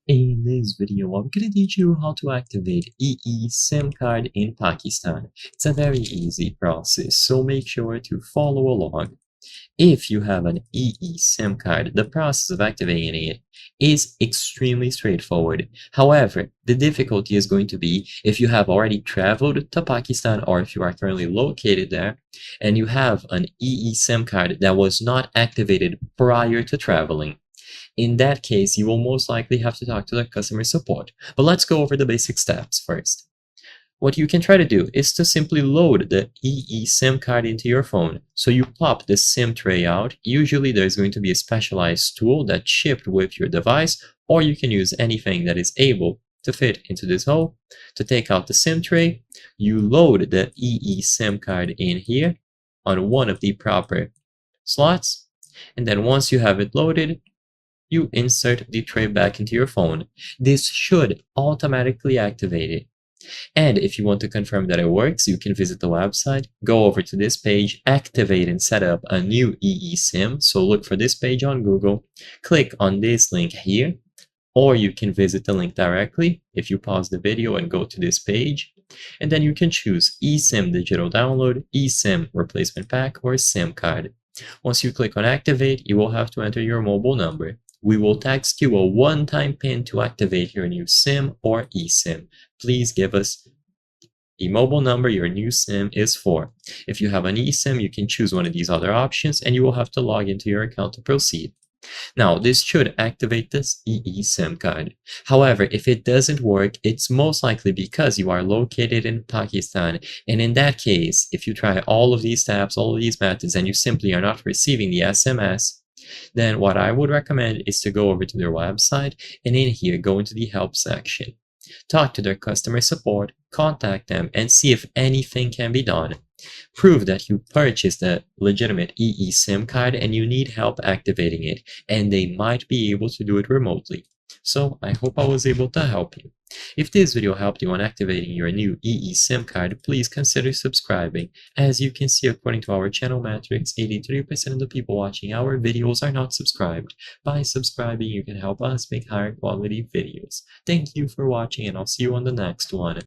In this video, I'm going to teach you how to activate EE SIM card in Pakistan. It's a very easy process, so make sure to follow along. If you have an EE SIM card, the process of activating it is extremely straightforward. However, the difficulty is going to be if you have already traveled to Pakistan or if you are currently located there and you have an EE SIM card that was not activated prior to traveling. In that case, you will most likely have to talk to the customer support. But let's go over the basic steps first. What you can try to do is to simply load the EE SIM card into your phone. So you pop the SIM tray out. Usually there's going to be a specialized tool that's shipped with your device, or you can use anything that is able to fit into this hole. To take out the SIM tray, you load the EE SIM card in here on one of the proper slots. And then once you have it loaded, you insert the tray back into your phone. This should automatically activate it. And if you want to confirm that it works, you can visit the website, go over to this page, activate and set up a new EE SIM. So look for this page on Google, click on this link here, or you can visit the link directly if you pause the video and go to this page. And then you can choose eSIM digital download, eSIM replacement pack, or SIM card. Once you click on activate, you will have to enter your mobile number. We will text you a one-time PIN to activate your new SIM or eSIM. Please give us the mobile number your new SIM is for. If you have an eSIM, you can choose one of these other options and you will have to log into your account to proceed. Now, this should activate this EE SIM card. However, if it doesn't work, it's most likely because you are located in Pakistan. And in that case, if you try all of these steps, all of these methods, and you simply are not receiving the SMS, then what I would recommend is to go over to their website and in here go into the help section. Talk to their customer support, contact them, and see if anything can be done. Prove that you purchased a legitimate EE SIM card and you need help activating it, and they might be able to do it remotely. So I hope I was able to help you. If this video helped you on activating your new EE SIM card, please consider subscribing. As you can see, according to our channel metrics, 83% of the people watching our videos are not subscribed. By subscribing, you can help us make higher quality videos. Thank you for watching, and I'll see you on the next one.